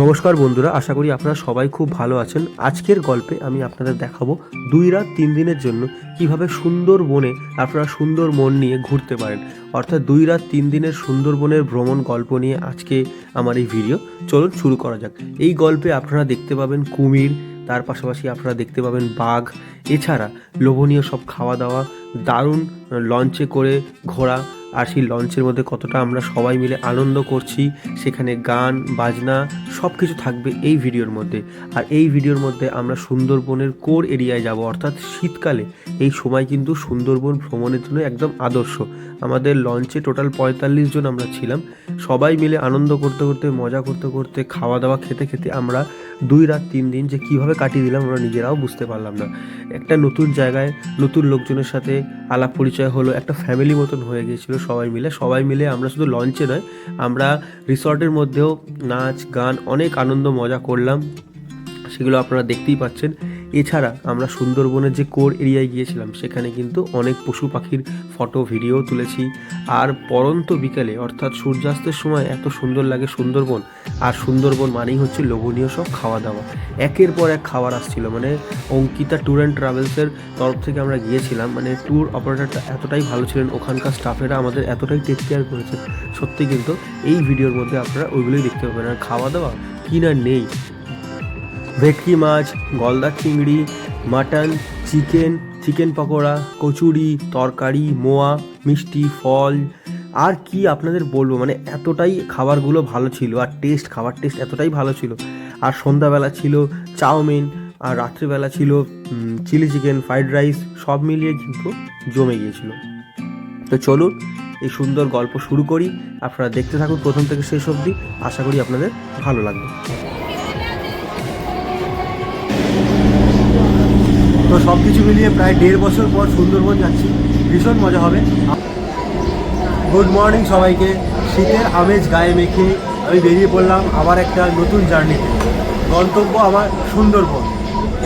নমস্কার বন্ধুরা, আশা করি আপনারা সবাই খুব ভালো আছেন। আজকের গল্পে আমি আপনাদের দেখাবো 2 রাত 3 দিনের জন্য কিভাবে সুন্দরবনে আপনারা সুন্দর মন নিয়ে ঘুরতে পারেন। অর্থাৎ 2 রাত 3 দিনের সুন্দরবনের ভ্রমণ গল্প নিয়ে আজকে আমার এই ভিডিও। চলুন শুরু করা যাক। এই গল্পে আপনারা দেখতে পাবেন কুমির, তার পাশাপাশি আপনারা দেখতে পাবেন বাঘ, এছাড়া লোভনীয় সব খাওয়া দাওয়া, দারুণ লঞ্চে করে ঘোরা, আর সেই লঞ্চের মধ্যে কতটা আমরা সবাই মিলে আনন্দ করছি, সেখানে গান বাজনা সব কিছু থাকবে এই ভিডিওর মধ্যে। আর এই ভিডিওর মধ্যে আমরা সুন্দরবনের কোর এরিয়ায় যাব, অর্থাৎ শীতকালে এই সময় কিন্তু সুন্দরবন ভ্রমণের জন্য একদম আদর্শ। আমাদের লঞ্চে টোটাল 45 জন আমরা ছিলাম। সবাই মিলে আনন্দ করতে করতে, মজা করতে করতে, খাওয়া দাওয়া খেতে খেতে আমরা 2 রাত 3 দিন যে কীভাবে কাটিয়ে দিলাম আমরা নিজেরাও বুঝতে পারলাম না। একটা নতুন জায়গায় নতুন লোকজনের সাথে আলাপ পরিচয় হলো, একটা ফ্যামিলি মতন হয়ে গিয়েছিল সবাই মিলে আমরা শুধু লঞ্চে নয়, আমরা রিসর্টের মধ্যেও নাচ গান অনেক আনন্দ মজা করলাম, সেগুলো আপনারা দেখতেই পাচ্ছেন। এছাড়া আমরা সুন্দরবনের যে কোর এরিয়ায় গিয়েছিলাম সেখানে কিন্তু অনেক পশু পাখির ফটো ভিডিও তুলেছি। আর পরন্ত বিকালে অর্থাৎ সূর্যাস্তের সময় এত সুন্দর লাগে সুন্দরবন। আর সুন্দরবন মানেই হচ্ছে লোভনীয় সব খাওয়া দাওয়া, একের পর এক খাবার আসছিল। মানে অঙ্কিতা ট্যুর অ্যান্ড ট্রাভেলসের তরফ থেকে আমরা গিয়েছিলাম, মানে ট্যুর অপারেটরটা এতটাই ভালো ছিলেন, ওখানকার স্টাফেরা আমাদের এতটাই টেক কেয়ার করেছে, সত্যি কিন্তু এই ভিডিওর মধ্যে আপনারা ওইগুলোই দেখতে পাবেন। আর খাওয়া দাওয়া কি না নেই, ভেটকি মাছ, গলদা চিংড়ি, মাটন, চিকেন পকোড়া, কচুরি, তরকারি, মোয়া, মিষ্টি, ফল, আর কি আপনাদের বলবো, মানে এতটাই খাবারগুলো ভালো ছিল। আর খাবার টেস্ট এতটাই ভালো ছিল। আর সন্ধ্যাবেলা ছিল চাউমিন, আর রাত্রিবেলা ছিল চিলি চিকেন, ফ্রাইড রাইস, সব মিলিয়ে কিন্তু জমে গিয়েছিল। তো চলুন এই সুন্দর গল্প শুরু করি। আপনারা দেখতে থাকুন প্রথম থেকে শেষ অবধি, আশা করি আপনাদের ভালো লাগবে। তো সব কিছু মিলিয়ে প্রায় 1.5 বছর পর সুন্দরবন যাচ্ছি, ভীষণ মজা হবে। গুড মর্নিং সবাইকে। শীতের আমেজ গায়ে মেখে আমি বেরিয়ে পড়লাম আবার একটা নতুন জার্নিতে। গন্তব্য আমার সুন্দরবন।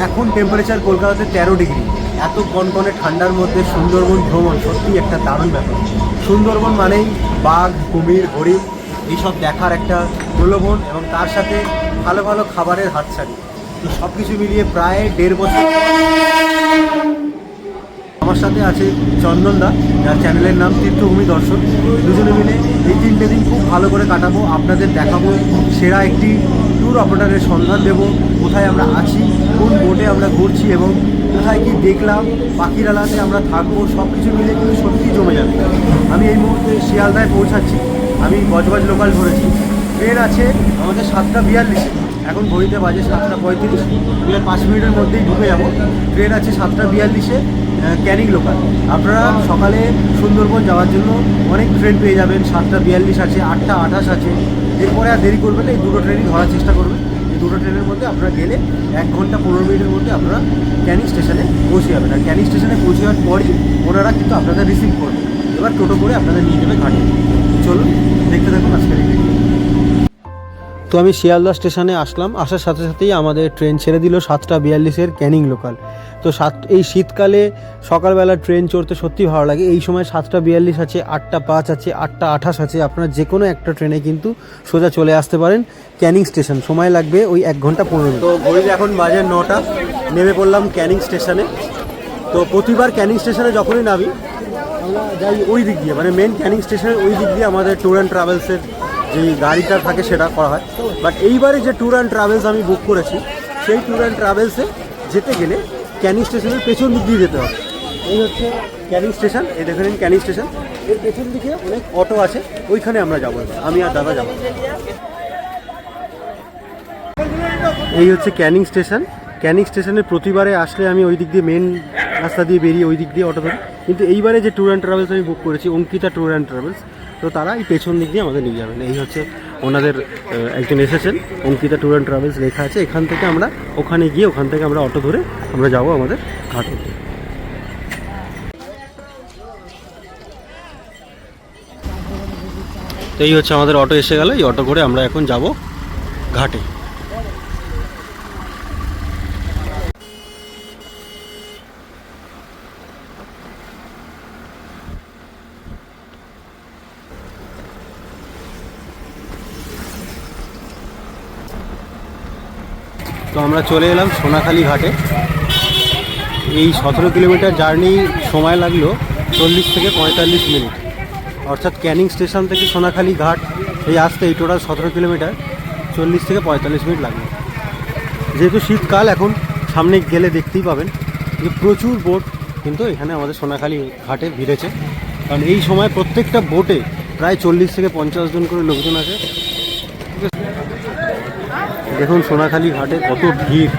এখন টেম্পারেচার কলকাতাতে 13 ডিগ্রি। এত কনকনে ঠান্ডার মধ্যে সুন্দরবন ভ্রমণ সত্যিই একটা দারুণ ব্যাপার। সুন্দরবন মানেই বাঘ, কুমির, হরিণ এইসব দেখার একটা প্রলোভন, এবং তার সাথে ভালো ভালো খাবারের হাতছানি। তো সব কিছু মিলিয়ে প্রায় 1.5 বছর। আমার সাথে আছে চন্দনদা, যার চ্যানেলের নাম তীর্থভূমি দর্শন। দুজনে মিলে এই 3টে দিন খুব ভালো করে কাটাবো, আপনাদের দেখাবো, সেরা একটি ট্যুর অপারেটরের সন্ধান দেবো, কোথায় আমরা আছি, কোন বোটে আমরা ঘুরছি এবং কোথায় কি দেখলাম, পাখিরালাতে আমরা থাকবো, সব কিছু মিলে কিন্তু সত্যিই জমে যাবে। আমি এই মুহূর্তে শিয়ালদায় পৌঁছাচ্ছি। আমি বজবজ লোকাল ধরেছি। ট্রেন আছে আমাদের 7:42-এ, এখন ঘড়িতে বাজে 7:35। আমি 5 মিনিটের মধ্যেই ঢুকে যাবো। ট্রেন আছে 7:42-এ, ক্যানিং লোকাল। আপনারা সকালে সুন্দরবন যাওয়ার জন্য অনেক ট্রেন পেয়ে যাবেন। 7:42 আছে, 8:28 আছে। এরপরে আর দেরি করবেন না, এই দুটো ট্রেনই ধরার চেষ্টা করবেন। এই দুটো ট্রেনের মধ্যে আপনারা গেলে 1 ঘন্টা 15 মিনিটের মধ্যে আপনারা ক্যানিং স্টেশনে পৌঁছে যাবেন। আর ক্যানিং স্টেশনে পৌঁছে যাওয়ার পরই ওনারা কিন্তু আপনাদের রিসিভ করবে। এবার টোটো করে আপনাদের নিয়ে যাবে ঘাটে। চলুন দেখতে থাকুন আজকের এই ভিডিও। তো আমি শিয়ালদা স্টেশনে আসলাম, আসার সাথে সাথেই আমাদের ট্রেন ছেড়ে দিল 7:42-এর ক্যানিং লোকাল। তো এই শীতকালে সকালবেলা ট্রেন চড়তে সত্যি ভালো লাগে। এই সময় 7:42 আছে, 8:05 আছে, 8:28 আছে। আপনারা যে কোনো একটা ট্রেনে কিন্তু সোজা চলে আসতে পারেন ক্যানিং স্টেশন। সময় লাগবে ওই 1 ঘন্টা 15 মিনিট। তো ঘড়িতে এখন বাজে 9টা। নেমে পড়লাম ক্যানিং স্টেশনে। তো প্রতিবার ক্যানিং স্টেশনে যখনই নামি আমরা যাই ওই দিক দিয়ে, মানে মেন ক্যানিং স্টেশনের ওই দিক দিয়ে আমাদের ট্যুর অ্যান্ড ট্রাভেলসের যে গাড়িটা থাকে সেটা করা হয়। বাট এইবারে যে ট্যুর অ্যান্ড ট্রাভেলস আমি বুক করেছি, সেই ট্যুর অ্যান্ড ট্রাভেলসে যেতে গেলে ক্যানিং স্টেশনের পেছন দিক দিয়ে যেতে হবে। এই হচ্ছে ক্যানিং স্টেশন, এই দেখেন ক্যানিং স্টেশন। এর পেছন দিকে অনেক অটো আছে, ওইখানে আমরা যাবো, আমি আর দাদা যাবো। এই হচ্ছে ক্যানিং স্টেশন। ক্যানিং স্টেশনে প্রতিবারে আসলে আমি ওই দিক দিয়ে মেন রাস্তা দিয়ে বেরিয়ে ওই দিক দিয়ে অটো ধরি, কিন্তু এইবারে যে ট্যুর অ্যান্ড ট্রাভেলস আমি বুক করেছি, অঙ্কিতা ট্যুর অ্যান্ড ট্রাভেলস, তো তারা এই পেছন দিক দিয়ে আমাদের নিয়ে যাবেন। এই হচ্ছে ওনাদের একজন এসেছেন, অঙ্কিতা ট্যুর অ্যান্ড ট্রাভেলস লেখা আছে। এখান থেকে আমরা ওখানে গিয়ে ওখান থেকে আমরা অটো ধরে আমরা যাবো আমাদের ঘাটে। তো এই হচ্ছে আমাদের অটো এসে গেল, এই অটো করে আমরা এখন যাব ঘাটে। তো আমরা চলে এলাম সোনাখালি ঘাটে। এই 17 কিলোমিটার জার্নি সময় লাগলো 40 থেকে 45 মিনিট, অর্থাৎ ক্যানিং স্টেশন থেকে সোনাখালি ঘাট এই আসতে এই টোটাল 17 কিলোমিটার 40 থেকে 45 মিনিট লাগলো। যেহেতু শীতকাল, এখন সামনে গেলে দেখতেই পাবেন যে প্রচুর বোট কিন্তু এখানে আমাদের সোনাখালি ঘাটে ভিড়েছে, কারণ এই সময় প্রত্যেকটা বোটে প্রায় 40 থেকে 50 জন করে লোকজন আছে। দেখুন সোনাখালি ঘাটে কত ভিড়,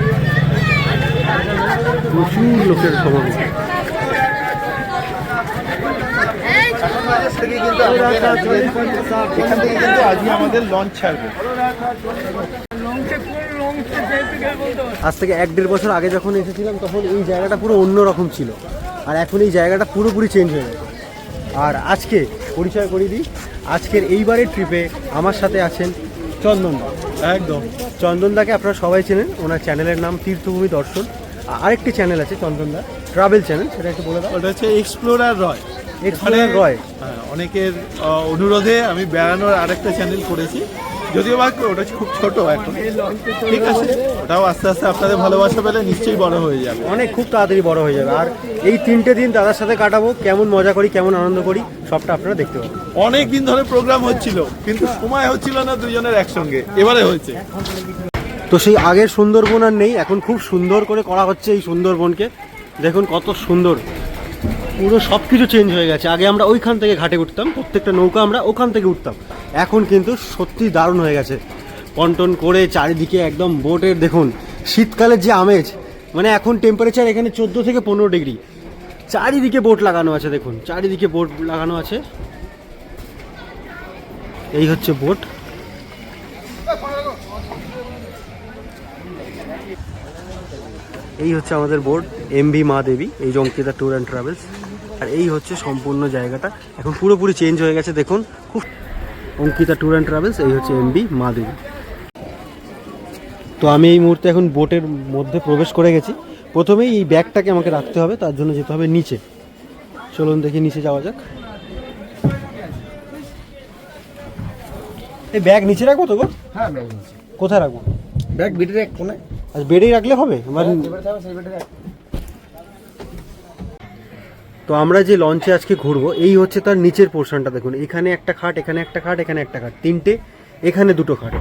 প্রচুর লোকের সমাগম। এখান থেকে কিন্তু আজকে আমাদের লঞ্চ ছাড়বে। আজ থেকে 1-1.5 বছর আগে যখন এসেছিলাম তখন এই জায়গাটা পুরো অন্যরকম ছিল, আর এখন এই জায়গাটা পুরোপুরি চেঞ্জ হয়ে গেছে। আর আজকে পরিচয় করিয়ে দিই, আজকের এইবারের ট্রিপে আমার সাথে আছেন চন্দনদা। একদম চন্দনদাকে আপনারা সবাই চেনেন, ওনার চ্যানেলের নাম তীর্থভূমি দর্শন। আরেকটি চ্যানেল আছে চন্দনদা ট্রাভেল চ্যানেল, সেটা একটু বলে দাও। ওটা হচ্ছে এক্সপ্লোরার রয়। এক্সপ্লোরার রয়, হ্যাঁ, অনেকের অনুরোধে আমি বেড়ানোর আরেকটা চ্যানেল করেছি, যদিও বা ওটা খুব ছোট এখন, ঠিক আছে, ওটাও আস্তে আস্তে আপনাদের ভালোবাসা পেলে নিশ্চয়ই বড় হয়ে যাবে, অনেক খুব তাড়াতাড়ি বড় হয়ে যাবে। আর এই 3টে দিন দাদার সাথে কাটাবো, কেমন মজা করি, কেমন আনন্দ করি, সবটা আপনারা দেখতে পাবেন। অনেক দিন ধরে প্রোগ্রাম হচ্ছিল কিন্তু সময় হচ্ছিল না দুজনের একসঙ্গে, এবারে হয়েছে। তো সেই আগের সুন্দরবন আর নেই, এখন খুব সুন্দর করে করা হচ্ছে এই সুন্দরবনকে। দেখুন কত সুন্দর, পুরো সব কিছু চেঞ্জ হয়ে গেছে। আগে আমরা ওইখান থেকে ঘাটে উঠতাম, প্রত্যেকটা নৌকা আমরা ওখান থেকে উঠতাম, এখন কিন্তু সত্যি দারুণ হয়ে গেছে। পন্টন করে চারিদিকে একদম বোটের, দেখুন শীতকালের যে আমেজ, মানে এখন টেম্পারেচার এখানে 14 থেকে 15 ডিগ্রি, চারিদিকে বোট লাগানো আছে, দেখুন চারিদিকে বোট লাগানো আছে। এই হচ্ছে বোট। এই হচ্ছে আমাদের বোর্ড এমভি মা দেবী, এই যে অঙ্কিতা ট্যুর অ্যান্ড ট্রাভেলস। আর এই হচ্ছে সম্পূর্ণ জায়গাটা, এখন পুরোপুরি চেঞ্জ হয়ে গেছে। দেখুন খুব অঙ্কিতা ট্যুর অ্যান্ড ট্রাভেলস, এই হচ্ছে এমভি মা দেবী। তো আমি এই মুহূর্তে এখন বোটের মধ্যে প্রবেশ করে গেছি। প্রথমেই এই ব্যাগটাকে আমাকে রাখতে হবে, তার জন্য যেতে হবে নিচে। চলুন দেখি নিচে যাওয়া যাক। এই ব্যাগ নিচে রাখবো তো গো? হ্যাঁ ব্যাগ নিচে। কোথায় রাখবো? ব্যাগ বেডের এক কোণে। আচ্ছা, বেডেই রাখলে হবে? তো আমরা যে লঞ্চে আজকে ঘুরবো, এই হচ্ছে তার নিচের পোর্শনটা। দেখুন এখানে একটা খাট, এখানে একটা খাট, এখানে একটা খাট, 3টে, এখানে 2টো খাট।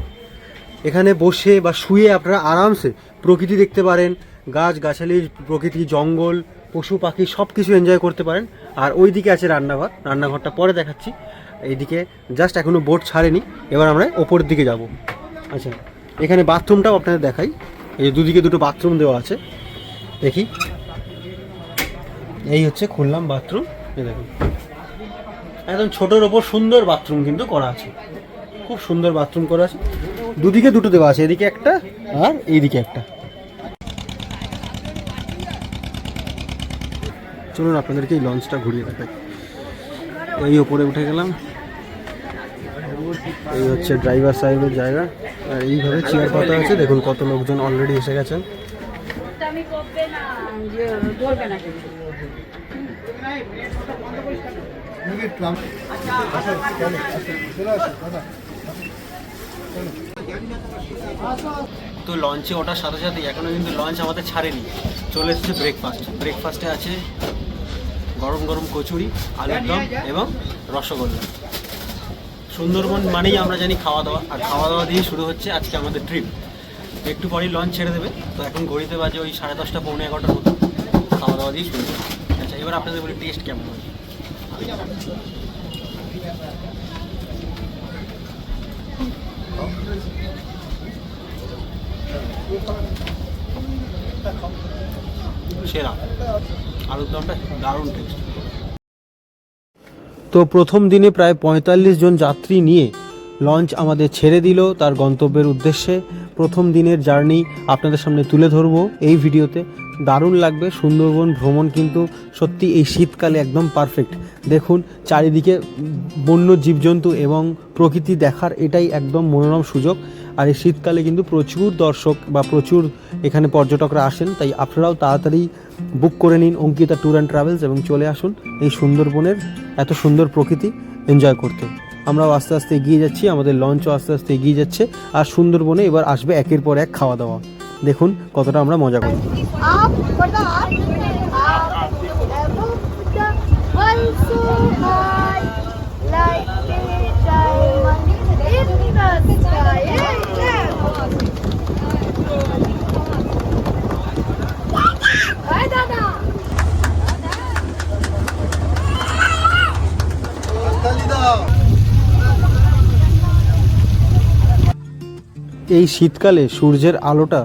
এখানে বসে বা শুয়ে আপনারা আরামসে প্রকৃতি দেখতে পারেন, গাছ গাছালির প্রকৃতি, জঙ্গল, পশু পাখি সব কিছু এনজয় করতে পারেন। আর ওই দিকে আছে রান্নাঘর, রান্নাঘরটা পরে দেখাচ্ছি। এইদিকে জাস্ট এখনও বোট ছাড়েনি, এবার আমরা ওপরের দিকে যাব। আচ্ছা, এখানে বাথরুমটাও আপনাদের দেখাই। এই যে দুদিকে 2টো বাথরুম দেওয়া আছে, দেখি। এই হচ্ছে খুললাম বাথরুম, এই দেখুন একদম ছোটোর ওপর সুন্দর বাথরুম কিন্তু করা আছে, খুব সুন্দর বাথরুম করা আছে। দুদিকে 2টো দেওয়া আছে, এদিকে একটা আর এইদিকে একটা। চলুন আপনাদেরকে এই লঞ্চটা ঘুরিয়ে দেখাই। এই ওপরে উঠে গেলাম, এই হচ্ছে ড্রাইভার সাহেবের জায়গা। আর এইভাবে চেয়ার পাতা আছে, দেখুন কত লোকজন অলরেডি এসে গেছেন। তো লঞ্চে ওঠার সাথে সাথে এখনো কিন্তু লঞ্চ আমাদের ছাড়েনি, চলে এসেছে ব্রেকফাস্ট। ব্রেকফাস্টে আছে গরম গরম কচুরি, আলুর দম এবং রসগোল্লা। সুন্দরবন মানেই আমরা জানি খাওয়া দাওয়া, আর খাওয়া দাওয়া দিয়ে শুরু হচ্ছে আজকে আমাদের ট্রিপ। একটু পরেই লঞ্চ ছেড়ে দেবে, তো এখন ঘড়িতে বাজে ওই 10:30 পৌনে 11টার মতো। খাওয়া দাওয়া দিয়ে শুরু হবে। আচ্ছা, এবার আপনাদের বলি টেস্ট কেমন হয়। সেরা, আলুর দমটা দারুণ টেস্ট। তো প্রথম দিনে প্রায় 45 জন যাত্রী নিয়ে লঞ্চ আমাদের ছেড়ে দিল তার গন্তব্যের উদ্দেশ্যে। প্রথম দিনের জার্নি আপনাদের সামনে তুলে ধরবো এই ভিডিওতে। দারুণ লাগবে। সুন্দরবন ভ্রমণ কিন্তু সত্যি এই শীতকালে একদম পারফেক্ট। দেখুন চারিদিকে বন্য জীবজন্তু এবং প্রকৃতি দেখার এটাই একদম মনোরম সুযোগ। আর এই শীতকালে কিন্তু প্রচুর দর্শক বা প্রচুর এখানে পর্যটকরা আসেন, তাই আপনারাও তাড়াতাড়ি বুক করে নিন অঙ্কিতা ট্যুর অ্যান্ড ট্রাভেলস এবং চলে আসুন এই সুন্দরবনের এত সুন্দর প্রকৃতি এনজয় করতে। আমরাও আস্তে আস্তে এগিয়ে যাচ্ছি, আমাদের লঞ্চও আস্তে আস্তে এগিয়ে যাচ্ছে। আর সুন্দরবনে এবার আসবে একের পর এক খাওয়া দাওয়া। দেখুন কতটা আমরা মজা করি। Up for the up, above the world so high, like a diamond in the sky. Hi, Dada. এই শীতকালে সূর্যের আলোটা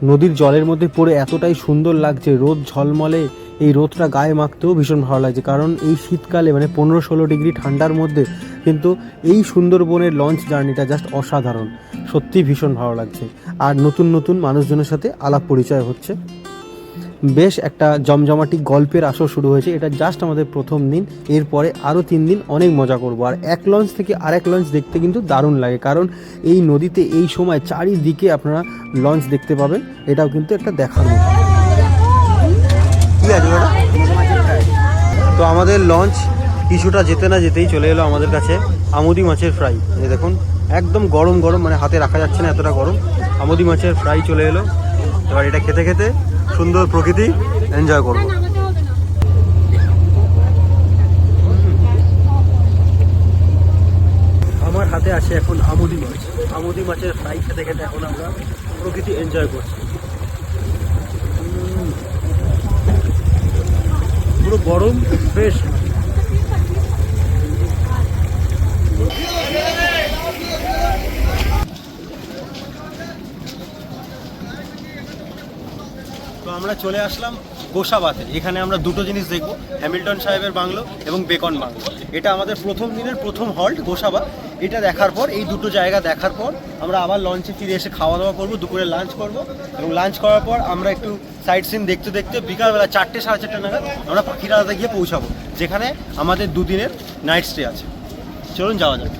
নদীর জলের মধ্যে পড়ে এতটাই সুন্দর লাগছে, রোদ ঝলমলে, এই রোদটা গায়ে মাখতেও ভীষণ ভালো লাগছে। কারণ এই শীতকালে মানে 15-16 ডিগ্রি ঠান্ডার মধ্যে কিন্তু এই সুন্দরবনের লঞ্চ জার্নিটা জাস্ট অসাধারণ, সত্যি ভীষণ ভালো লাগছে। আর নতুন নতুন মানুষজনের সাথে আলাপ পরিচয় হচ্ছে, বেশ একটা জমজমাটি গল্পের আসর শুরু হয়েছে। এটা জাস্ট আমাদের প্রথম দিন, এরপরে আরও 3 দিন অনেক মজা করব। আর এক লঞ্চ থেকে আরেক লঞ্চ দেখতে কিন্তু দারুণ লাগে, কারণ এই নদীতে এই সময় চারিদিকে আপনারা লঞ্চ দেখতে পাবেন, এটাও কিন্তু একটা দেখার মতো। ঠিক আছে দাদা, তো আমাদের লঞ্চ কিছুটা যেতে না যেতেই চলে এলো আমাদের কাছে আমুদি মাছের ফ্রাই। এই দেখুন একদম গরম গরম, মানে হাতে রাখা যাচ্ছে না এতটা গরম আমুদি মাছের ফ্রাই চলে এলো। এবার এটা খেতে খেতে সুন্দর প্রকৃতি এনজয় করব। আমার হাতে আছে এখন আমুদি মাছ, আমুদি মাছের ফ্রাই খেতে খেতে এখন আমরা প্রকৃতি এনজয় করছি। পুরো গরম ফ্রেশ। তো আমরা চলে আসলাম গোসাবাতে। এখানে আমরা দুটো জিনিস দেখব, হ্যামিল্টন সাহেবের বাংলো এবং বেকন বাংলো। এটা আমাদের প্রথম দিনের প্রথম হল্ট গোসাবা। এটা দেখার পর, এই দুটো জায়গা দেখার পর আমরা আবার লঞ্চে ফিরে এসে খাওয়া দাওয়া করবো, দুপুরে লাঞ্চ করব এবং লাঞ্চ করার পর আমরা একটু সাইট সিন দেখতে দেখতে বিকালবেলা 4টে সাড়ে 4টে নাগাদ আমরা পাখিরালাতে গিয়ে পৌঁছাবো, যেখানে আমাদের 2 দিনের নাইট স্টে আছে। চলুন যাওয়া যাক।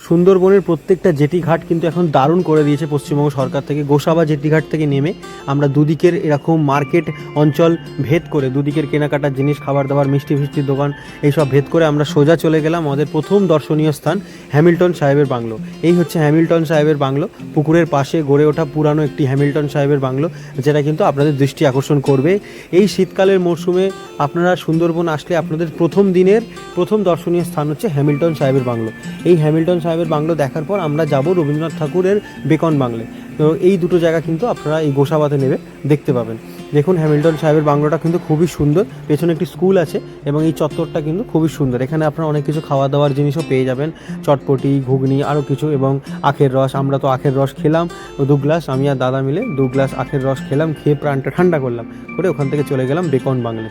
সুন্দরবনের প্রত্যেকটা জেটি ঘাট কিন্তু এখন দারুণ করে দিয়েছে পশ্চিমবঙ্গ সরকার থেকে। গোসাবা জেটি ঘাট থেকে নেমে আমরা দুদিকের এরকম মার্কেট অঞ্চল ভেদ করে, দুদিকের কেনাকাটার জিনিস, খাবার দাবার, মিষ্টি ফিষ্টির দোকান, এইসব ভেদ করে আমরা সোজা চলে গেলাম আমাদের প্রথম দর্শনীয় স্থান হ্যামিল্টন সাহেবের বাংলো। এই হচ্ছে হ্যামিল্টন সাহেবের বাংলো, পুকুরের পাশে গড়ে ওঠা পুরানো একটি হ্যামিল্টন সাহেবের বাংলো, যেটা কিন্তু আপনাদের দৃষ্টি আকর্ষণ করবে। এই শীতকালের মরশুমে আপনারা সুন্দরবন আসলে আপনাদের প্রথম দিনের প্রথম দর্শনীয় স্থান হচ্ছে হ্যামিল্টন সাহেবের বাংলো। এই হ্যামিল্টন সাহেবের বাংলো দেখার পর আমরা যাব রবীন্দ্রনাথ ঠাকুরের বেকন বাংলে। তো এই দুটো জায়গা কিন্তু আপনারা এই গোসাবাতে নেবে দেখতে পাবেন। দেখুন হ্যামিল্টন সাহেবের বাংলোটা কিন্তু খুবই সুন্দর, পেছনে একটি স্কুল আছে এবং এই চত্বরটা কিন্তু খুবই সুন্দর। এখানে আপনারা অনেক কিছু খাওয়া দাওয়ার জিনিসও পেয়ে যাবেন, চটপটি, ঘুগনি, আরও কিছু, এবং আখের রস। আমরা তো আখের রস খেলাম 2 গ্লাস, আমি আর দাদা মিলে 2 গ্লাস আখের রস খেলাম, খেয়ে প্রাণটা ঠান্ডা করলাম, করে ওখান থেকে চলে গেলাম বেকন বাংলে।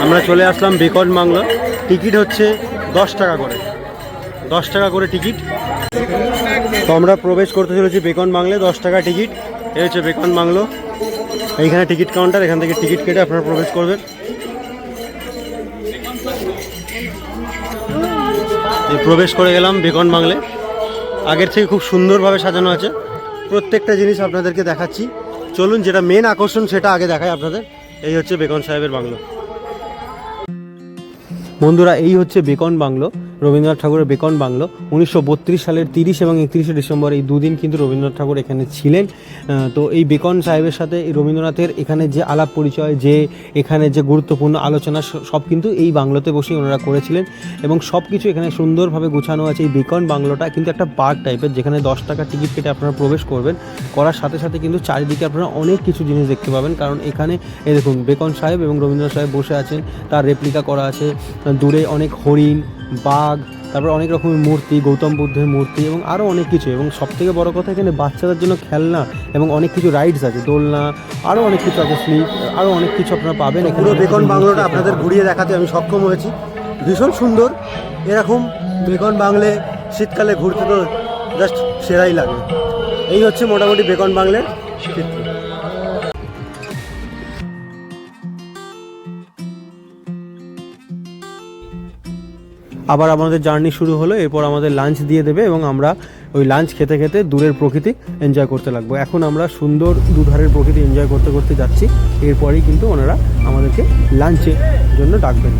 আমরা চলে আসলাম বেকন বাংলো। টিকিট হচ্ছে 10 টাকা করে, 10 টাকা করে টিকিট। তো আমরা প্রবেশ করতে চলেছি বেকন বাংলে, 10 টাকা টিকিট। এই হচ্ছে বেকন বাংলো, এইখানে টিকিট কাউন্টার, এখান থেকে টিকিট কেটে আপনারা প্রবেশ করবেন। প্রবেশ করে গেলাম বেকন বাংলে। আগের থেকে খুব সুন্দরভাবে সাজানো আছে, প্রত্যেকটা জিনিস আপনাদেরকে দেখাচ্ছি। চলুন, যেটা মেন আকর্ষণ সেটা আগে দেখাই আপনাদের। এই হচ্ছে বেকন সাহেবের বাংলো। বন্ধুরা, এই হচ্ছে বেকন বাংলো, রবীন্দ্রনাথ ঠাকুরের বেকন বাংলো। 1932 সালের 30 এবং 31শে ডিসেম্বর এই 2 দিন কিন্তু রবীন্দ্রনাথ ঠাকুর এখানে ছিলেন। তো এই বেকন সাহেবের সাথে এই রবীন্দ্রনাথের এখানে যে আলাপ পরিচয়, যে এখানে যে গুরুত্বপূর্ণ আলোচনা, সব কিন্তু এই বাংলোতে বসেই ওনারা করেছিলেন এবং সব কিছু এখানে সুন্দরভাবে গুছানো আছে। এই বেকন বাংলোটা কিন্তু একটা পার্ক টাইপের, যেখানে 10 টাকা টিকিট কেটে আপনারা প্রবেশ করবেন। করার সাথে সাথে কিন্তু চারিদিকে আপনারা অনেক কিছু জিনিস দেখতে পাবেন, কারণ এখানে এই দেখুন বেকন সাহেব এবং রবীন্দ্রনাথ সাহেব বসে আছেন, তার রেপ্লিকা করা আছে। দূরে অনেক হরিণ, বাঘ, তারপর অনেক রকমের মূর্তি, গৌতম বুদ্ধের মূর্তি এবং আরও অনেক কিছু। এবং সবথেকে বড় কথা, এখানে বাচ্চাদের জন্য খেলনা এবং অনেক কিছু রাইডস আছে, দোলনা, আরও অনেক কিছু আছে, স্লিপ, আরও অনেক কিছু আপনারা পাবেন। পুরো বেকন বাংলোটা আপনাদের ঘুরিয়ে দেখাতে আমি সক্ষম হয়েছি, ভীষণ সুন্দর। এরকম বেকন বাংলে শীতকালে ঘুরতে তো জাস্ট সেরাই লাগে। এই হচ্ছে মোটামুটি বেকন বাংলের চিত্র। আবার আমাদের জার্নি শুরু হলো, এরপর আমাদের লাঞ্চ দিয়ে দেবে এবং আমরা ওই লাঞ্চ খেতে খেতে দূরের প্রকৃতি এনজয় করতে লাগবো। এখন আমরা সুন্দর দুধারের প্রকৃতি এনজয় করতে করতে যাচ্ছি, এরপরেই কিন্তু ওনারা আমাদেরকে লাঞ্চের জন্য ডাকবেন।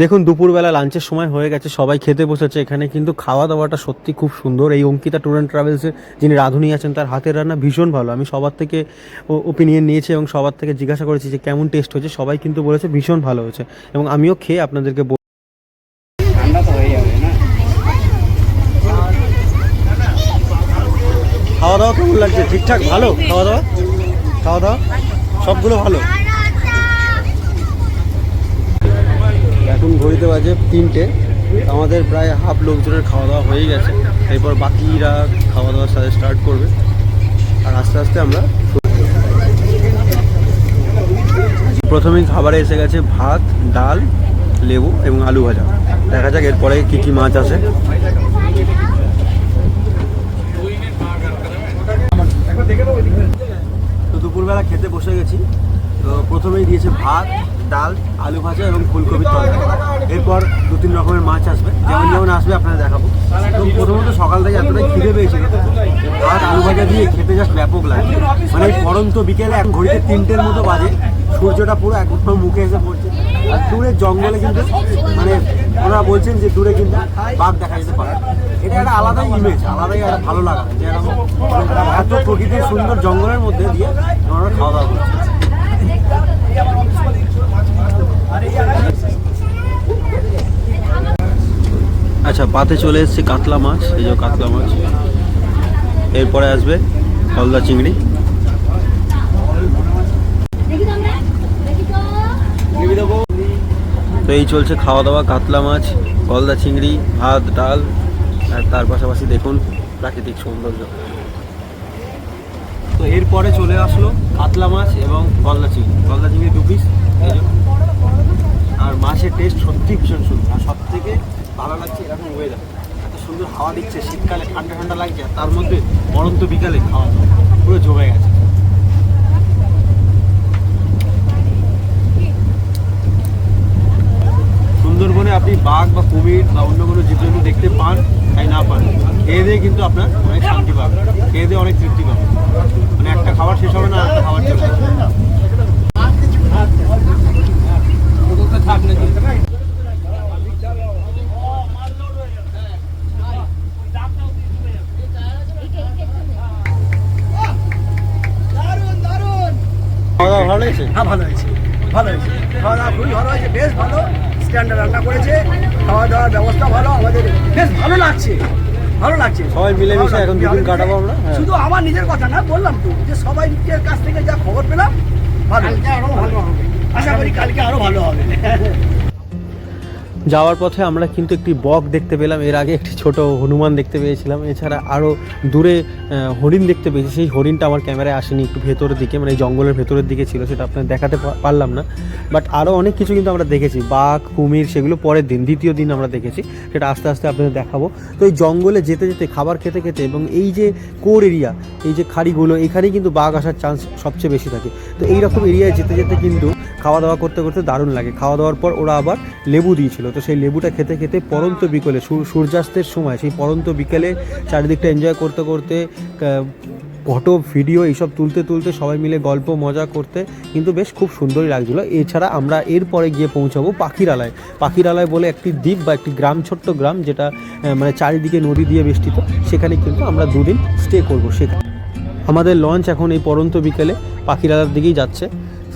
দেখুন দুপুরবেলা লাঞ্চের সময় হয়ে গেছে, সবাই খেতে বসেছে। এখানে কিন্তু খাওয়া দাওয়াটা সত্যি খুব সুন্দর। এই অঙ্কিতা ট্যুর অ্যান্ড ট্রাভেলসের যিনি রাঁধুনি আছেন তার হাতের রান্না ভীষণ ভালো। আমি সবার থেকে ওপিনিয়ন নিয়েছি এবং সবার থেকে জিজ্ঞাসা করেছি যে কেমন টেস্ট হয়েছে। সবাই কিন্তু বলেছে ভীষণ ভালো হয়েছে এবং আমিও খেয়ে আপনাদেরকে ঠান্ডা তো হয়ে যাবে না। খাওয়া দাওয়া কেমন লাগছে? ঠিকঠাক ভালো খাওয়া দাওয়া? খাওয়া দাওয়া সবগুলো ভালো। এখন ঘড়িতে বাজে 3টে, আমাদের প্রায় হাফ লোকজনের খাওয়া দাওয়া হয়ে গেছে। এরপর বাকিরা খাওয়া দাওয়ার সাথে স্টার্ট করবে আর আস্তে আস্তে আমরা প্রথমেই খাবারে এসে গেছে ভাত, ডাল, লেবু এবং আলু ভাজা। দেখা যাক এরপরে কী কী মাছ আসে। তো দুপুরবেলা খেতে বসে গেছি। তো প্রথমেই দিয়েছে ভাত, ডাল, আলু ভাজা এবং ফুলকপির তরকারি। এরপর 2-3 রকমের মাছ আসবে, যেমন যেমন আসবে আপনারা দেখাবো। তো প্রথমত সকাল থেকে এতটাই খিদে পেয়েছিল, ভাত আলু ভাজা দিয়ে খেতে জাস্ট ব্যাপক লাগে। মানে এই পরন্ত বিকেলে এখন ঘড়িতে 3টের মতো বাজে, সূর্যটা পুরো একদম মুখে এসে পড়ছে। আর দূরের জঙ্গলে কিন্তু মানে ওনারা বলছেন যে দূরে কিন্তু বাঘ দেখা যেতে পারে। এটা একটা আলাদাই ইমেজ, আলাদাই একটা ভালো লাগা যে এরকম এত প্রকৃতির সুন্দর জঙ্গলের মধ্যে দিয়ে ওনারা খাওয়া দাওয়া করছে। আচ্ছা, পাতে চলে এসেছে কাতলা মাছ। এই যে কাতলা মাছ, এরপরে আসবে গলদা চিংড়ি। তো এই চলছে খাওয়া দাওয়া, কাতলা মাছ, গলদা চিংড়ি, ভাত, ডাল আর তার পাশাপাশি দেখুন প্রাকৃতিক সৌন্দর্য। তো এরপরে চলে আসলো কাতলা মাছ এবং গলদা চিংড়ি। গলদা চিংড়ি 2 পিস। এই যে, আর মাছের টেস্ট সত্যি ভীষণ সুন্দর। আর সব থেকে ভালো লাগছে এরকম ওয়েদার, এত সুন্দর হাওয়া দিচ্ছে, শীতকালে ঠান্ডা ঠান্ডা লাগছে, আর তার মধ্যে পরন্ত বিকালে খাওয়া দাওয়া পুরো জমে গেছে। সুন্দরবনে আপনি বাঘ বা কুমির বা অন্য কোনো জীবজন্তু দেখতে পান তাই না পান, খেয়ে দিয়ে কিন্তু আপনার অনেক শান্তি পাবেন, খেয়ে দিয়ে অনেক তৃপ্তি পাবেন। মানে একটা খাবার শেষ হবে না, একটা খাবার চলে আসবে। খাওয়া দাওয়া ভালো হয়েছে? হ্যাঁ ভালো হয়েছে, ভালো হয়েছে। খাওয়া দাওয়া খুবই ভালো হয়েছে, বেশ ভালো স্ট্যান্ডার্ড রান্না করেছে। খাওয়া দাওয়ার ব্যবস্থা ভালো, আমাদের বেশ ভালো লাগছে, ভালো লাগছে। সবাই মিলেমিশে এখন দুদিন কাটাবো আমরা। শুধু আমার নিজের কথা না, বললাম তো যে সবাই নিজের কাছ থেকে যা খবর পেলাম ভালো, ভালো হবে। আশা করি কালকে আরো ভালো হবে। যাওয়ার পথে আমরা কিন্তু একটি বক দেখতে পেলাম, এর আগে একটি ছোট হনুমান দেখতে পেয়েছিলাম, এছাড়া আরও দূরে হরিণ দেখতে পেয়েছি। সেই হরিণটা আমার ক্যামেরায় আসেনি, একটু ভেতরের দিকে মানে এই জঙ্গলের ভেতরের দিকে ছিল, সেটা আপনাদের দেখাতে পারলাম না। বাট আরও অনেক কিছু কিন্তু আমরা দেখেছি, বাঘ, কুমির, সেগুলো পরের দিন, দ্বিতীয় দিন আমরা দেখেছি, সেটা আস্তে আস্তে আপনাদের দেখাবো। তো এই জঙ্গলে যেতে যেতে, খাবার খেতে খেতে এবং এই যে কোর এরিয়া, এই যে খাড়িগুলো, এখানেই কিন্তু বাঘ আসার চান্স সবচেয়ে বেশি থাকে। তো এইরকম এরিয়ায় যেতে যেতে কিন্তু খাওয়া দাওয়া করতে করতে দারুণ লাগে। খাওয়া দাওয়ার পর ওরা আবার লেবু দিয়েছিল, তো সেই লেবুটা খেতে খেতে পরন্ত বিকেলে, সূর্যাস্তের সময় সেই পরন্ত বিকেলে চারিদিকটা এনজয় করতে করতে, ফটো ভিডিও এইসব তুলতে তুলতে, সবাই মিলে গল্প মজা করতে কিন্তু বেশ খুব সুন্দরই লাগছিলো। এছাড়া আমরা এরপরে গিয়ে পৌঁছাবো পাখিরালয়। পাখিরালয় বলে একটি দ্বীপ বা একটি গ্রাম, ছোট্ট গ্রাম, যেটা মানে চারিদিকে নদী দিয়ে বেষ্টিত। সেখানে কিন্তু আমরা 2 দিন স্টে করবো। সেখানে আমাদের লঞ্চ এখন এই পরন্ত বিকেলে পাখিরালয়ের দিকেই যাচ্ছে।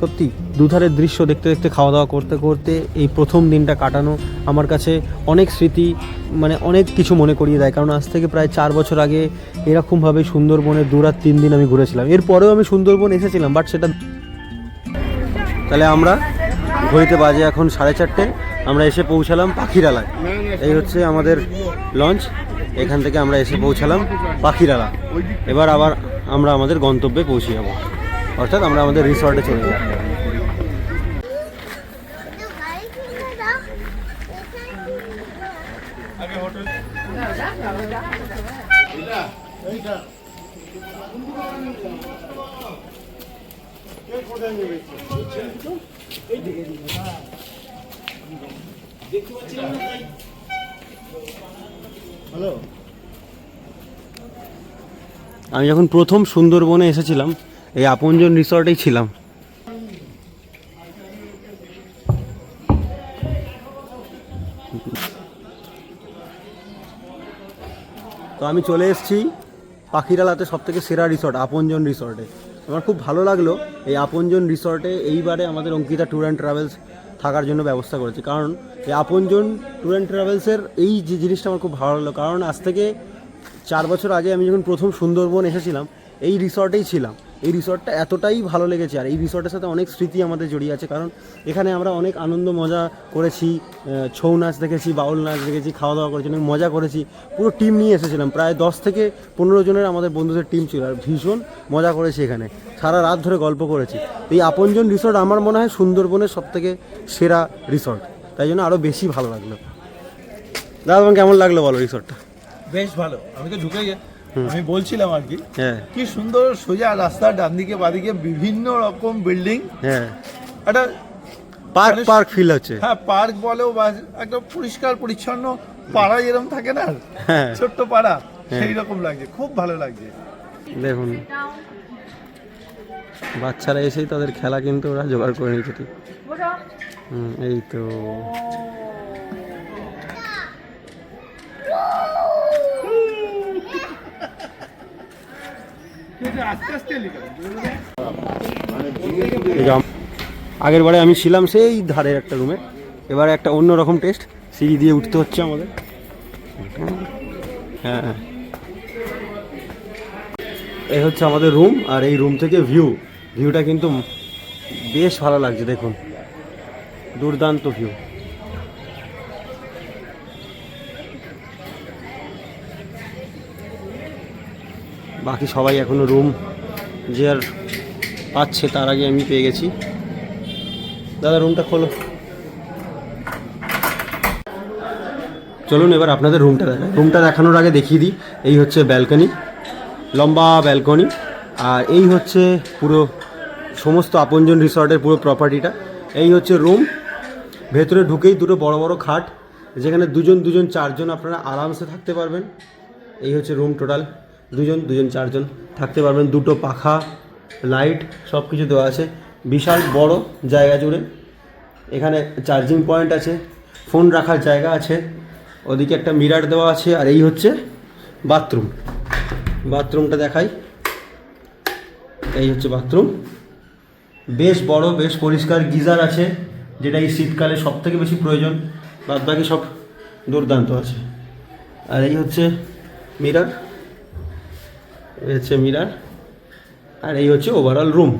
সত্যি দুধারের দৃশ্য দেখতে দেখতে, খাওয়া দাওয়া করতে করতে এই প্রথম দিনটা কাটানো আমার কাছে অনেক স্মৃতি, মানে অনেক কিছু মনে করিয়ে দেয়। কারণ আজ থেকে প্রায় 4 বছর আগে এরকমভাবে সুন্দরবনে 2 রাত 3 দিন আমি ঘুরেছিলাম। এরপরেও আমি সুন্দরবন এসেছিলাম, বাট সেটা। তাহলে আমরা ঘড়িতে বাজে এখন 4:30, আমরা এসে পৌঁছালাম পাখিরালয়। এই হচ্ছে আমাদের লঞ্চ, এখান থেকে আমরা এসে পৌঁছালাম পাখিরালা। এবার আবার আমরা আমাদের গন্তব্যে পৌঁছে যাবো, অর্থাৎ আমরা আমাদের রিসর্টে চলে যাব। হ্যালো, আমি যখন প্রথম সুন্দরবনে এসেছিলাম এই আপনজন রিসর্টেই ছিলাম। আমি চলে এসেছি পাখিরালাতে সবথেকে সেরা রিসর্ট আপনজন রিসর্টে। আমার খুব ভালো লাগলো এই আপনজন রিসর্টে এইবারে আমাদের অঙ্কিতা ট্যুর অ্যান্ড ট্রাভেলস থাকার জন্য ব্যবস্থা করেছে। কারণ এই আপনজন ট্যুর অ্যান্ড ট্রাভেলসের এই যে জিনিসটা আমার খুব ভালো লাগলো, কারণ আজ থেকে 4 বছর আগে আমি যখন প্রথম সুন্দরবন এসেছিলাম এই রিসর্টেই ছিলাম। এই রিসর্টটা এতটাই ভালো লেগেছে, আর এই রিসর্টের সাথে অনেক স্মৃতি আমাদের জড়িয়ে আছে। কারণ এখানে আমরা অনেক আনন্দ মজা করেছি, ছৌ নাচ দেখেছি, বাউল নাচ দেখেছি, খাওয়া দাওয়া করেছি, অনেক মজা করেছি। পুরো টিম নিয়ে এসেছিলাম, প্রায় 10 থেকে 15 জনের আমাদের বন্ধুদের টিম ছিল, আর ভীষণ মজা করেছি এখানে, সারা রাত ধরে গল্প করেছি। এই আপনজন রিসর্ট আমার মনে হয় সুন্দরবনের সবথেকে সেরা রিসর্ট, তাই জন্য আরও বেশি ভালো লাগলো। দাদা তোমার কেমন লাগলো বলো রিসর্টটা? বেশ ভালো। আমি তো ঢুকে আমি বলছিলাম আর কি, হ্যাঁ কি সুন্দর সোজা রাস্তা, ডান দিকে বাদিকে বিভিন্ন রকম বিল্ডিং, হ্যাঁ একটা পার্ক পার্ক ফিল হচ্ছে। হ্যাঁ পার্ক বলো বা একটা পরিষ্কার পরিচ্ছন্ন পাড়া যেরকম থাকে না, হ্যাঁ ছোট্ট পাড়া, সেই রকম লাগছে, খুব ভালো লাগছে। দেখুন বাচ্চারা এসেই তাদের খেলা কিন্তু ওরা জোগাড় করে নিয়েছে ঠিক। এই তো আগের বারে আমি ছিলাম সেই ধারের একটা রুমে, এবারে একটা অন্যরকম টেস্ট, সিঁড়ি দিয়ে উঠতে হচ্ছে আমাদের। হ্যাঁ এই হচ্ছে আমাদের রুম, আর এই রুম থেকে ভিউটা কিন্তু বেশ ভালো লাগছে, দেখুন দুর্দান্ত ভিউ। বাকি সবাই এখনো রুম যে আর পাচ্ছে, তার আগে আমি পেয়ে গেছি। দাদা রুমটা খোলো। চলুন এবার আপনাদের রুমটা দেখাই। রুমটা দেখানোর আগে দেখিয়ে দিই, এই হচ্ছে ব্যালকনি, লম্বা ব্যালকনি, আর এই হচ্ছে পুরো সমস্ত আপনজন রিসর্টের পুরো প্রপার্টিটা। এই হচ্ছে রুম, ভেতরে ঢুকেই দুটো বড় বড় খাট, যেখানে দুজন 4জন আপনারা আরামসে থাকতে পারবেন। এই হচ্ছে রুম, টোটাল দুজন 4জন থাকতে পারবেন। দুটো পাখা, লাইট সব কিছু দেওয়া আছে, বিশাল বড় জায়গা জুড়ে। এখানে চার্জিং পয়েন্ট আছে, ফোন রাখার জায়গা আছে, ওদিকে একটা মিরার দেওয়া আছে। আর এই হচ্ছে বাথরুমটা দেখাই। এই হচ্ছে বাথরুম, বেশ বড়, বেশ পরিষ্কার, গিজার আছে, যেটা এই শীতকালে সব থেকে বেশি প্রয়োজন, বাদ বাকি সব দুর্দান্ত আছে। আর এই হচ্ছে মিরার, আর এই হচ্ছে ওভারঅল রুম,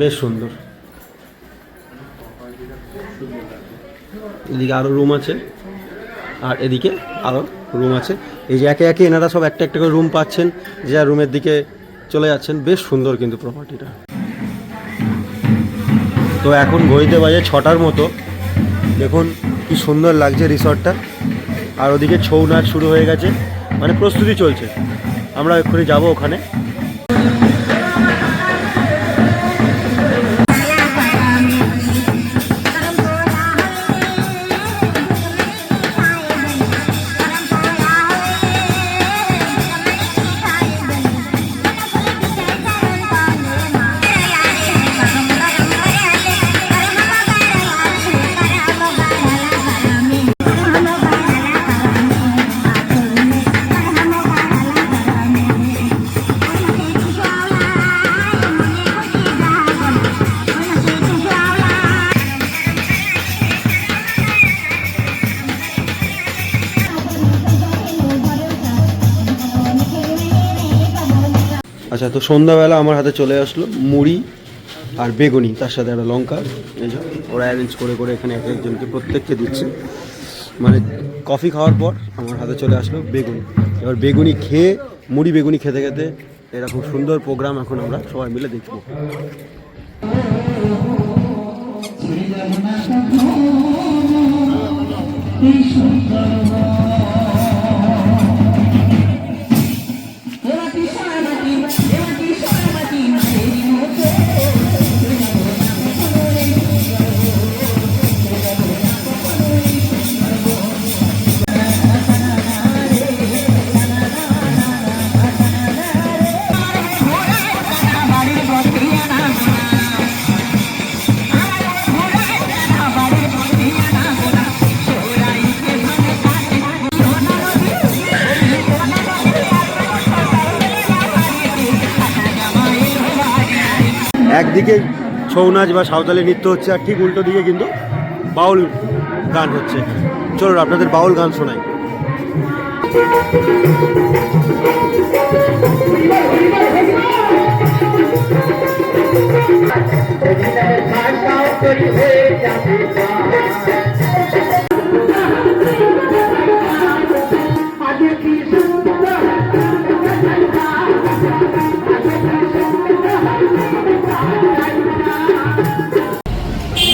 বেশ সুন্দর। এদিকে আরও রুম আছে, আর এদিকে আরও রুম আছে। এই যে একে একে এনারা সব একটা একটা করে রুম পাচ্ছেন, যে আর রুমের দিকে চলে যাচ্ছেন। বেশ সুন্দর কিন্তু প্রপার্টিটা। তো এখন ঘড়িতে বাজে 6টার মতো, দেখুন কি সুন্দর লাগছে রিসর্টটা। আর ওদিকে ছৌ নাচ শুরু হয়ে গেছে, মানে প্রস্তুতি চলছে। আমরা এক্ষুনি যাবো ওখানে। আচ্ছা, তো সন্ধ্যাবেলা আমার হাতে চলে আসলো মুড়ি আর বেগুনি, তার সাথে একটা লঙ্কা। এই যে ওরা অ্যারেঞ্জ করে এখানে এক একজনকে প্রত্যেককে দিচ্ছে। মানে কফি খাওয়ার পর আমার হাতে চলে আসলো বেগুনি। এবার বেগুনি খেয়ে, মুড়ি বেগুনি খেতে খেতে এরকম সুন্দর প্রোগ্রাম এখন আমরা সবাই মিলে দেখবো। একদিকে ছৌ নাচ বা সাঁওতালি নৃত্য হচ্ছে, আর ঠিক উল্টো দিকে কিন্তু বাউল গান হচ্ছে। চলুন আপনাদের বাউল গান শোনাই।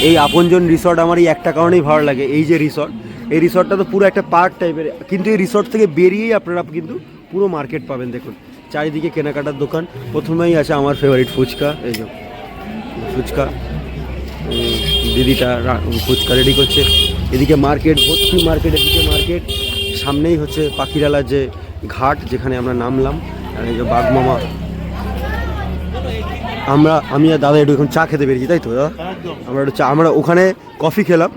এই আপনজন রিসর্ট আমার এই একটা কারণেই ভালো লাগে, এই যে রিসর্ট, এই রিসর্টটা তো পুরো একটা পার্ক টাইপের, কিন্তু এই রিসর্ট থেকে বেরিয়েই আপনারা কিন্তু পুরো মার্কেট পাবেন। দেখুন চারিদিকে কেনাকাটার দোকান, প্রথমেই আছে আমার ফেভারিট ফুচকা। এই যে ফুচকা, দিদিটা ফুচকা রেডি করছে। এদিকে মার্কেট ভর্তি, মার্কেট, এদিকে মার্কেট, সামনেই হচ্ছে পাখিরালার যে ঘাট যেখানে আমরা নামলাম। আর এই যে বাঘমামা, আমি আর দাদা একটু এখন চা খেতে পেরেছি, তাই তো দাদা? আমরা একটু চা, আমরা ওখানে কফি খেলাম,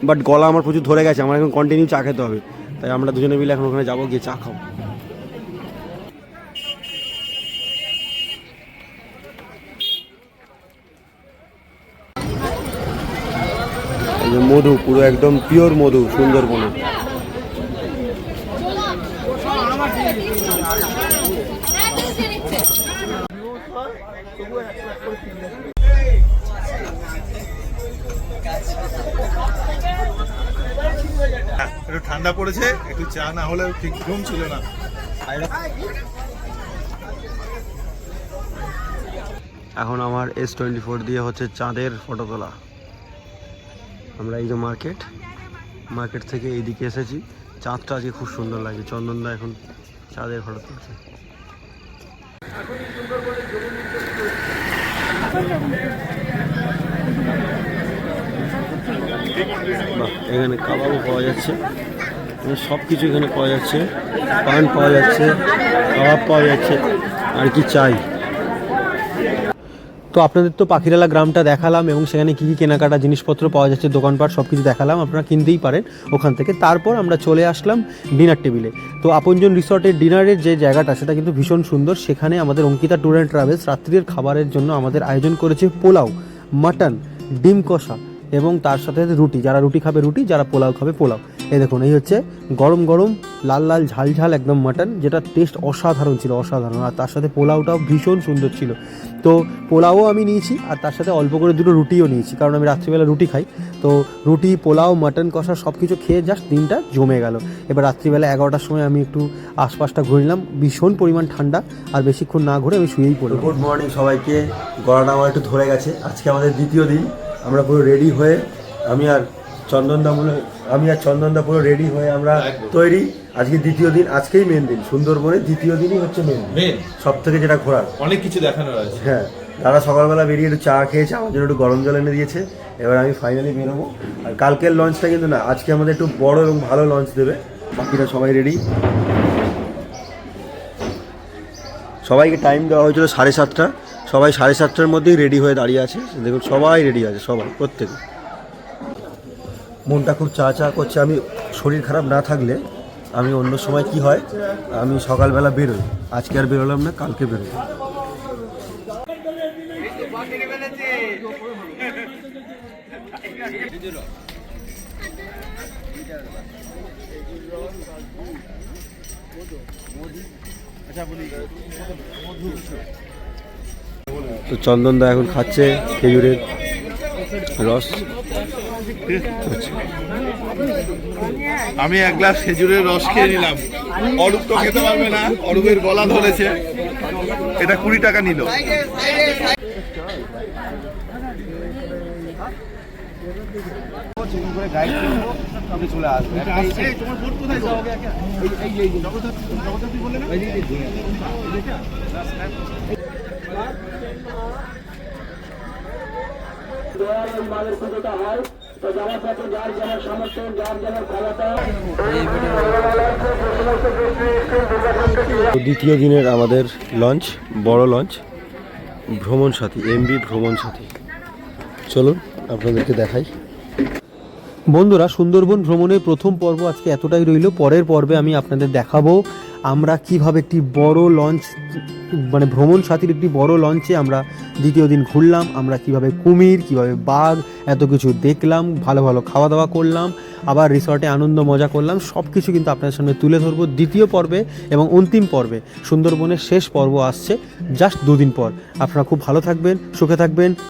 বাট গলা আমার প্রচুর ধরে গেছে, আমার এখন কন্টিনিউ চা খেতে হবে, তাই আমরা দুজনে মিলে এখন ওখানে যাবো, গিয়ে চা খাবো। মধু, পুরো একদম পিওর মধু সুন্দরবনে। একটু ঠান্ডা পড়েছে, একটু চা না হলে ঠিক ঘুম ছিল না। এখন আমার S24 দিয়ে হচ্ছে চাঁদের ফটো তোলা। আমরা এই যে মার্কেট থেকে এইদিকে এসেছি, চাঁদটা আজকে খুব সুন্দর লাগে। চন্দনদা এখন চাঁদের ফটো তুলছে। এখানে কাবাবও পাওয়া যাচ্ছে, সব কিছু এখানে পাওয়া যাচ্ছে, পান পাওয়া যাচ্ছে, কাবাব পাওয়া যাচ্ছে, আর কি চাই। তো আপনাদের তো পাখিরালা গ্রামটা দেখালাম এবং সেখানে কী কী কেনাকাটা জিনিসপত্র পাওয়া যাচ্ছে, দোকানপাট সব কিছু দেখালাম, আপনারা কিনতেই পারেন ওখান থেকে। তারপর আমরা চলে আসলাম ডিনার টেবিলে। তো আপনজন রিসর্টের ডিনারের যে জায়গাটা সেটা কিন্তু ভীষণ সুন্দর। সেখানে আমাদের অঙ্কিতা ট্যুর অ্যান্ড ট্রাভেলস রাত্রির খাবারের জন্য আমাদের আয়োজন করেছে পোলাও, মাটন, ডিম কষা এবং তার সাথে রুটি। যারা রুটি খাবে রুটি, যারা পোলাও খাবে পোলাও। এই দেখুন, এই হচ্ছে গরম গরম লাল লাল ঝাল ঝাল একদম মাটন, যেটা টেস্ট অসাধারণ ছিল, অসাধারণ। আর তার সাথে পোলাওটাও ভীষণ সুন্দর ছিল। তো পোলাও আমি নিয়েছি, আর তার সাথে অল্প করে দুটো রুটিও নিয়েছি, কারণ আমি রাত্রিবেলা রুটি খাই। তো রুটি, পোলাও, মাটন কষা সব কিছু খেয়ে জাস্ট দিনটা জমে গেল। এবার রাত্রিবেলা 11টার সময় আমি একটু আশপাশটা ঘুরলাম, ভীষণ পরিমাণ ঠান্ডা, আর বেশিক্ষণ না ঘুরে আমি শুয়েই পড়লাম। গুড মর্নিং সবাইকে। গলাটা আমার একটু ধরে গেছে, আজকে আমাদের দ্বিতীয় দিন। আমরা পুরো রেডি হয়ে, আমি আর চন্দনদা পুরো রেডি হয়ে আমরা তৈরি। আজকে দ্বিতীয় দিন, আজকেই মেন দিন, সুন্দরবনে দ্বিতীয় দিনই হচ্ছে মেন সব থেকে, যেটা ঘোরার অনেক কিছু দেখানোর আছে। হ্যাঁ, দাদা সকালবেলা বেরিয়ে একটু চা খেয়েছে, আমার জন্য একটু গরম জল এনে দিয়েছে। এবার আমি ফাইনালি বেরোবো। আর কালকের লঞ্চটা কিন্তু না, আজকে আমাদের একটু বড় এবং ভালো লঞ্চ দেবে। বাকিরা সবাই রেডি। সবাইকে টাইম দেওয়া হয়েছিল 7:30, সবাই 7:30টার মধ্যেই রেডি হয়ে দাঁড়িয়ে আছে। দেখুন সবাই রেডি আছে, সবাই, প্রত্যেকে। মনটা খুব চা করছে। আমি শরীর খারাপ না থাকলে আমি অন্য সময় কি হয়, আমি সকালবেলা বেরোই, আজকে আর বেরোলাম না, কালকে বেরোই। তো চন্দনদা এখন খাচ্ছে খেজুরের রস। আমি এক গ্লাস খেজুরের রস খেয়ে নিলাম। অরূপ তো খেতে পারবে না, অরূপের গলা ধরেছে। এটা 20 টাকা নিল। চলে আসবে। দ্বিতীয় দিনের আমাদের লঞ্চ, বড় লঞ্চ, ভ্রমণ সাথী, MV ভ্রমণ সাথী। চলুন আপনাদেরকে দেখাই। বন্ধুরা, সুন্দরবন ভ্রমণের প্রথম পর্ব আজকে এতটাই রইল। পরের পর্বে আমি আপনাদের দেখাবো আমরা কিভাবে একটি বড় লঞ্চ মানে ভ্রমণ সাথীর একটি বড় লঞ্চে আমরা দ্বিতীয় দিন ঘুরলাম। আমরা কিভাবে কুমির, কিভাবে বাঘ, এত কিছু দেখলাম, ভালো ভালো খাওয়া দাওয়া করলাম, আবার রিসর্টে আনন্দ মজা করলাম, সব কিছু কিন্তু আপনাদের সামনে তুলে ধরবো দ্বিতীয় পর্বে এবং অন্তিম পর্বে। সুন্দরবনের শেষ পর্ব আসছে জাস্ট 2 দিন পর। আপনারা খুব ভালো থাকবেন, সুখে থাকবেন।